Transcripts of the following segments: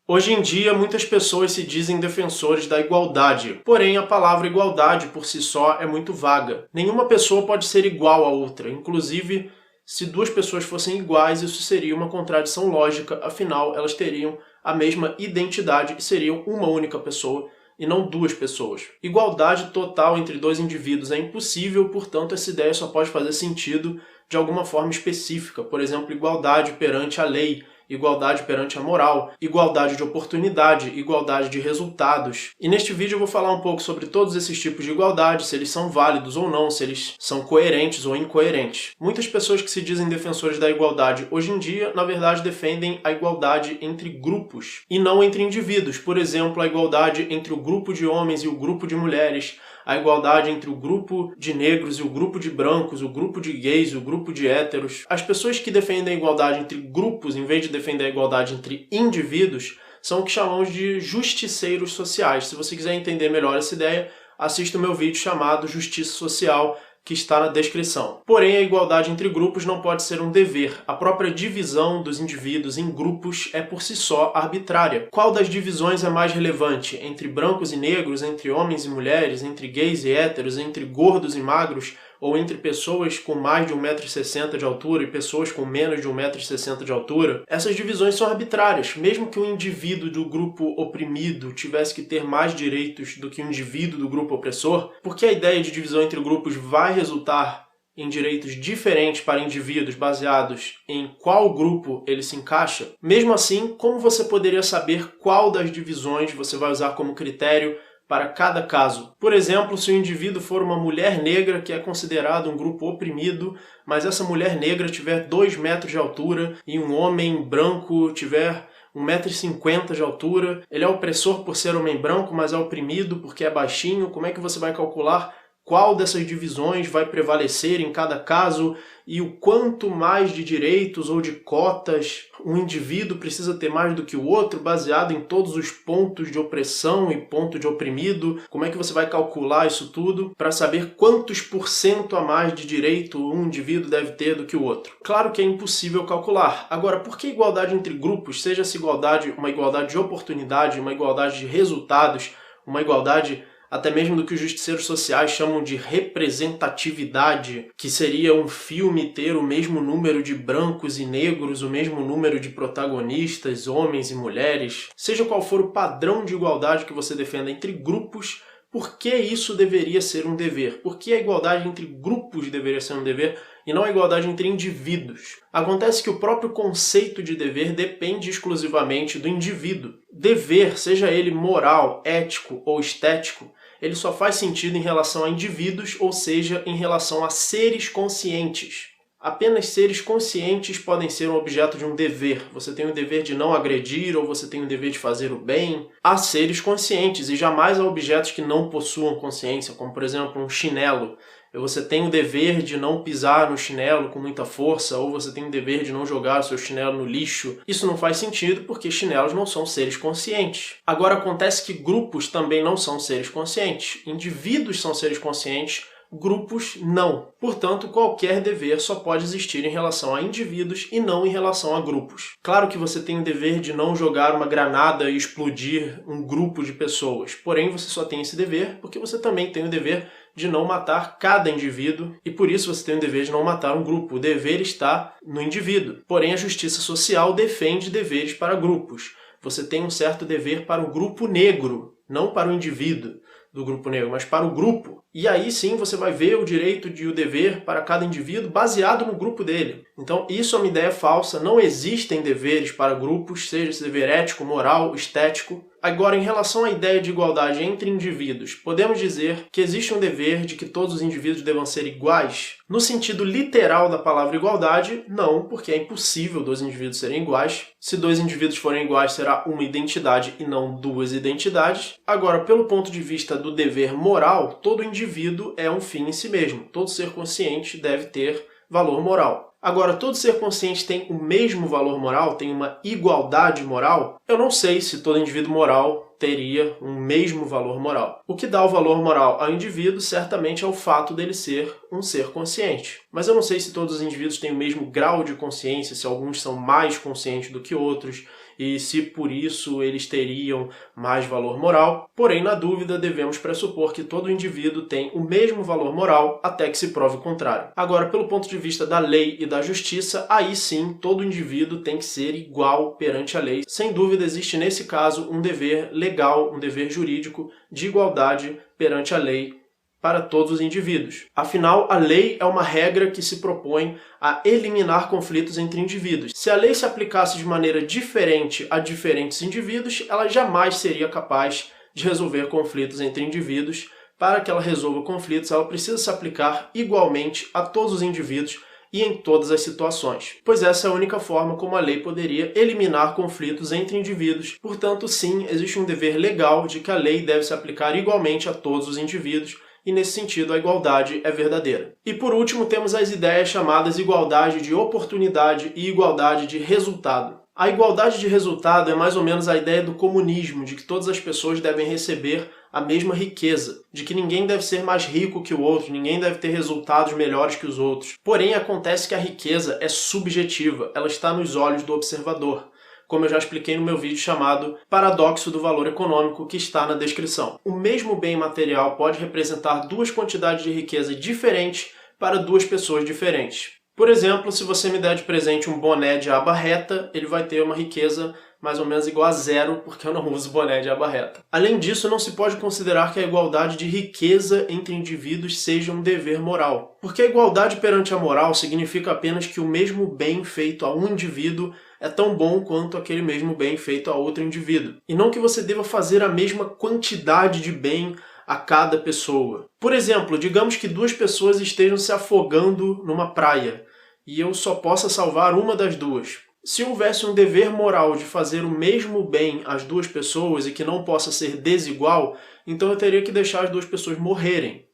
Hoje em dia, muitas pessoas se dizem defensores da igualdade, porém a palavra igualdade por si só é muito vaga. Nenhuma pessoa pode ser igual a outra, inclusive, se duas pessoas fossem iguais, isso seria uma contradição lógica, afinal, elas teriam a mesma identidade e seriam uma única pessoa, e não duas pessoas. Igualdade total entre dois indivíduos é impossível, portanto, essa ideia só pode fazer sentido de alguma forma específica, por exemplo, igualdade perante a lei, igualdade perante a moral, igualdade de oportunidade, igualdade de resultados. E neste vídeo eu vou falar um pouco sobre todos esses tipos de igualdade, se eles são válidos ou não, se eles são coerentes ou incoerentes. Muitas pessoas que se dizem defensores da igualdade hoje em dia, na verdade, defendem a igualdade entre grupos e não entre indivíduos. Por exemplo, a igualdade entre o grupo de homens e o grupo de mulheres, a igualdade entre o grupo de negros e o grupo de brancos, o grupo de gays e o grupo de héteros. As pessoas que defendem a igualdade entre grupos, em vez de defender a igualdade entre indivíduos, são o que chamamos de justiceiros sociais. Se você quiser entender melhor essa ideia, assista o meu vídeo chamado Justiça Social, que está na descrição. Porém, a igualdade entre grupos não pode ser um dever. A própria divisão dos indivíduos em grupos é por si só arbitrária. Qual das divisões é mais relevante? Entre brancos e negros, entre homens e mulheres, entre gays e héteros, entre gordos e magros, ou entre pessoas com mais de 1,60 m de altura e pessoas com menos de 1,60 m de altura? Essas divisões são arbitrárias. Mesmo que um indivíduo do grupo oprimido tivesse que ter mais direitos do que um indivíduo do grupo opressor, porque a ideia de divisão entre grupos vai resultar em direitos diferentes para indivíduos baseados em qual grupo ele se encaixa, mesmo assim, como você poderia saber qual das divisões você vai usar como critério para cada caso? Por exemplo, se o indivíduo for uma mulher negra que é considerado um grupo oprimido, mas essa mulher negra tiver 2 metros de altura e um homem branco tiver 1,50 m de altura, ele é opressor por ser homem branco, mas é oprimido porque é baixinho. Como é que você vai calcular qual dessas divisões vai prevalecer em cada caso e o quanto mais de direitos ou de cotas um indivíduo precisa ter mais do que o outro, baseado em todos os pontos de opressão e ponto de oprimido? Como é que você vai calcular isso tudo para saber quantos % a mais de direito um indivíduo deve ter do que o outro? Claro que é impossível calcular. Agora, por que igualdade entre grupos, seja essa igualdade uma igualdade de oportunidade, uma igualdade de resultados, uma igualdade até mesmo do que os justiceiros sociais chamam de representatividade, que seria um filme ter o mesmo número de brancos e negros, o mesmo número de protagonistas, homens e mulheres? Seja qual for o padrão de igualdade que você defenda entre grupos, por que isso deveria ser um dever? Por que a igualdade entre grupos deveria ser um dever e não a igualdade entre indivíduos? Acontece que o próprio conceito de dever depende exclusivamente do indivíduo. Dever, seja ele moral, ético ou estético, ele só faz sentido em relação a indivíduos, ou seja, em relação a seres conscientes. Apenas seres conscientes podem ser um objeto de um dever. Você tem o dever de não agredir ou você tem o dever de fazer o bem. Há seres conscientes e jamais há objetos que não possuam consciência, como por exemplo um chinelo. Você tem o dever de não pisar no chinelo com muita força, ou você tem o dever de não jogar o seu chinelo no lixo. Isso não faz sentido porque chinelos não são seres conscientes. Agora, acontece que grupos também não são seres conscientes. Indivíduos são seres conscientes, grupos não. Portanto, qualquer dever só pode existir em relação a indivíduos e não em relação a grupos. Claro que você tem o dever de não jogar uma granada e explodir um grupo de pessoas, porém você só tem esse dever porque você também tem o dever de não matar cada indivíduo e por isso você tem o dever de não matar um grupo. O dever está no indivíduo. Porém, a justiça social defende deveres para grupos. Você tem um certo dever para o grupo negro, não para o indivíduo do grupo negro, mas para o grupo. E aí sim você vai ver o direito e o dever para cada indivíduo baseado no grupo dele. Então isso é uma ideia falsa, não existem deveres para grupos, seja esse dever ético, moral, estético. Agora, em relação à ideia de igualdade entre indivíduos, podemos dizer que existe um dever de que todos os indivíduos devam ser iguais? No sentido literal da palavra igualdade, não, porque é impossível dois indivíduos serem iguais. Se dois indivíduos forem iguais, será uma identidade e não duas identidades. Agora, pelo ponto de vista do dever moral, todo indivíduo é um fim em si mesmo. Todo ser consciente deve ter valor moral. Agora, todo ser consciente tem o mesmo valor moral? Tem uma igualdade moral? Eu não sei se todo indivíduo moral teria um mesmo valor moral. O que dá o valor moral ao indivíduo certamente é o fato dele ser um ser consciente. Mas eu não sei se todos os indivíduos têm o mesmo grau de consciência, se alguns são mais conscientes do que outros, e se por isso eles teriam mais valor moral. Porém, na dúvida, devemos pressupor que todo indivíduo tem o mesmo valor moral até que se prove o contrário. Agora, pelo ponto de vista da lei e da justiça, aí sim, todo indivíduo tem que ser igual perante a lei. Sem dúvida, existe nesse caso um dever legal, um dever jurídico de igualdade perante a lei para todos os indivíduos. Afinal, a lei é uma regra que se propõe a eliminar conflitos entre indivíduos. Se a lei se aplicasse de maneira diferente a diferentes indivíduos, ela jamais seria capaz de resolver conflitos entre indivíduos. Para que ela resolva conflitos, ela precisa se aplicar igualmente a todos os indivíduos e em todas as situações, pois essa é a única forma como a lei poderia eliminar conflitos entre indivíduos. Portanto, sim, existe um dever legal de que a lei deve se aplicar igualmente a todos os indivíduos, e nesse sentido a igualdade é verdadeira. E por último temos as ideias chamadas igualdade de oportunidade e igualdade de resultado. A igualdade de resultado é mais ou menos a ideia do comunismo, de que todas as pessoas devem receber a mesma riqueza, de que ninguém deve ser mais rico que o outro, ninguém deve ter resultados melhores que os outros. Porém, acontece que a riqueza é subjetiva, ela está nos olhos do observador, como eu já expliquei no meu vídeo chamado Paradoxo do Valor Econômico, que está na descrição. O mesmo bem material pode representar duas quantidades de riqueza diferentes para duas pessoas diferentes. Por exemplo, se você me der de presente um boné de aba reta, ele vai ter uma riqueza mais ou menos igual a zero, porque eu não uso boné de aba reta. Além disso, não se pode considerar que a igualdade de riqueza entre indivíduos seja um dever moral, porque a igualdade perante a moral significa apenas que o mesmo bem feito a um indivíduo é tão bom quanto aquele mesmo bem feito a outro indivíduo, e não que você deva fazer a mesma quantidade de bem a cada pessoa. Por exemplo, digamos que duas pessoas estejam se afogando numa praia, e eu só possa salvar uma das duas. Se houvesse um dever moral de fazer o mesmo bem às duas pessoas e que não possa ser desigual, então eu teria que deixar as duas pessoas morrerem.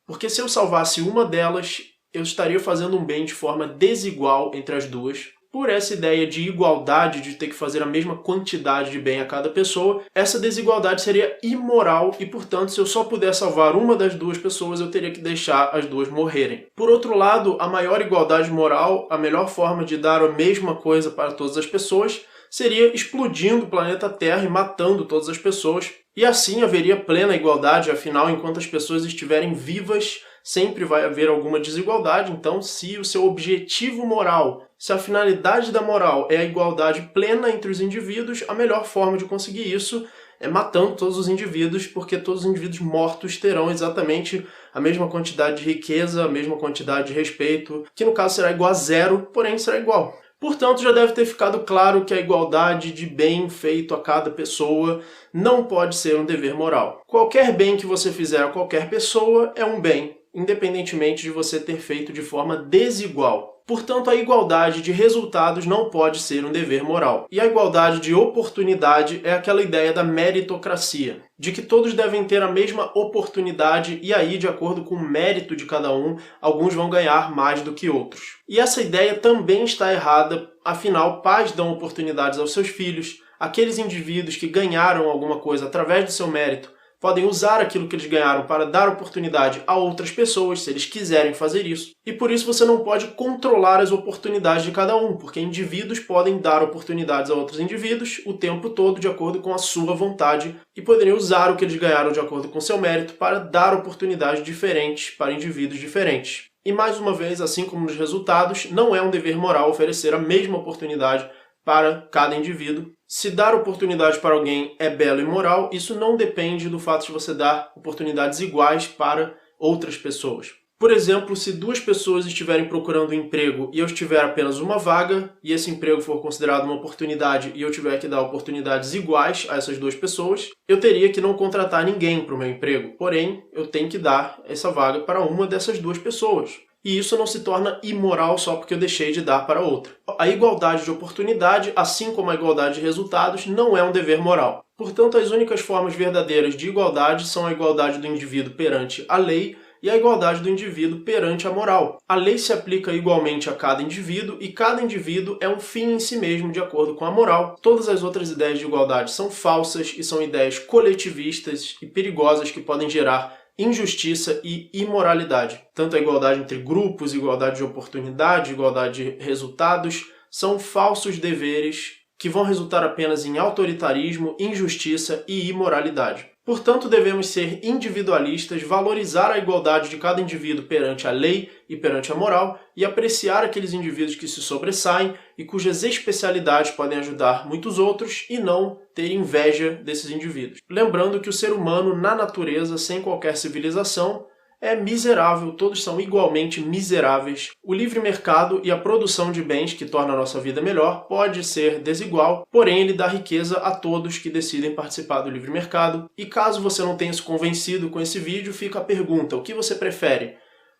Porque se eu salvasse uma delas, eu estaria fazendo um bem de forma desigual entre as duas. Por essa ideia de igualdade, de ter que fazer a mesma quantidade de bem a cada pessoa, essa desigualdade seria imoral e, portanto, se eu só puder salvar uma das duas pessoas, eu teria que deixar as duas morrerem. Por outro lado, a maior igualdade moral, a melhor forma de dar a mesma coisa para todas as pessoas, seria explodindo o planeta Terra e matando todas as pessoas, e assim haveria plena igualdade, afinal, enquanto as pessoas estiverem vivas, sempre vai haver alguma desigualdade. Então, se o seu objetivo moral, se a finalidade da moral é a igualdade plena entre os indivíduos, a melhor forma de conseguir isso é matando todos os indivíduos, porque todos os indivíduos mortos terão exatamente a mesma quantidade de riqueza, a mesma quantidade de respeito, que no caso será igual a zero, porém será igual. Portanto, já deve ter ficado claro que a igualdade de bem feito a cada pessoa não pode ser um dever moral. Qualquer bem que você fizer a qualquer pessoa é um bem, independentemente de você ter feito de forma desigual. Portanto, a igualdade de resultados não pode ser um dever moral. E a igualdade de oportunidade é aquela ideia da meritocracia, de que todos devem ter a mesma oportunidade e aí, de acordo com o mérito de cada um, alguns vão ganhar mais do que outros. E essa ideia também está errada, afinal, pais dão oportunidades aos seus filhos, aqueles indivíduos que ganharam alguma coisa através do seu mérito, podem usar aquilo que eles ganharam para dar oportunidade a outras pessoas, se eles quiserem fazer isso. E por isso você não pode controlar as oportunidades de cada um, porque indivíduos podem dar oportunidades a outros indivíduos o tempo todo de acordo com a sua vontade e poderiam usar o que eles ganharam de acordo com seu mérito para dar oportunidades diferentes para indivíduos diferentes. E mais uma vez, assim como nos resultados, não é um dever moral oferecer a mesma oportunidade para cada indivíduo. Se dar oportunidade para alguém é belo e moral, isso não depende do fato de você dar oportunidades iguais para outras pessoas. Por exemplo, se duas pessoas estiverem procurando um emprego e eu tiver apenas uma vaga, e esse emprego for considerado uma oportunidade e eu tiver que dar oportunidades iguais a essas duas pessoas, eu teria que não contratar ninguém para o meu emprego. Porém, eu tenho que dar essa vaga para uma dessas duas pessoas. E isso não se torna imoral só porque eu deixei de dar para outra. A igualdade de oportunidade, assim como a igualdade de resultados, não é um dever moral. Portanto, as únicas formas verdadeiras de igualdade são a igualdade do indivíduo perante a lei e a igualdade do indivíduo perante a moral. A lei se aplica igualmente a cada indivíduo e cada indivíduo é um fim em si mesmo de acordo com a moral. Todas as outras ideias de igualdade são falsas e são ideias coletivistas e perigosas que podem gerar injustiça e imoralidade. Tanto a igualdade entre grupos, igualdade de oportunidade, igualdade de resultados, são falsos deveres que vão resultar apenas em autoritarismo, injustiça e imoralidade. Portanto, devemos ser individualistas, valorizar a igualdade de cada indivíduo perante a lei e perante a moral e apreciar aqueles indivíduos que se sobressaem e cujas especialidades podem ajudar muitos outros e não ter inveja desses indivíduos. Lembrando que o ser humano, na natureza, sem qualquer civilização, é miserável, todos são igualmente miseráveis. O livre mercado e a produção de bens que torna a nossa vida melhor pode ser desigual, porém ele dá riqueza a todos que decidem participar do livre mercado. E caso você não tenha se convencido com esse vídeo, fica a pergunta: o que você prefere?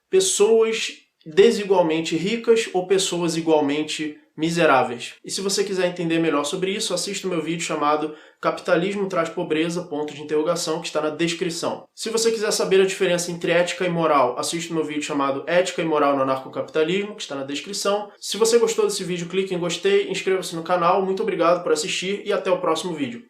Pessoas desigualmente ricas ou pessoas igualmente miseráveis? E se você quiser entender melhor sobre isso, assista o meu vídeo chamado Capitalismo traz pobreza, ? Que está na descrição. Se você quiser saber a diferença entre ética e moral, assista o meu vídeo chamado Ética e Moral no Anarcocapitalismo, que está na descrição. Se você gostou desse vídeo, clique em gostei, inscreva-se no canal, muito obrigado por assistir e até o próximo vídeo.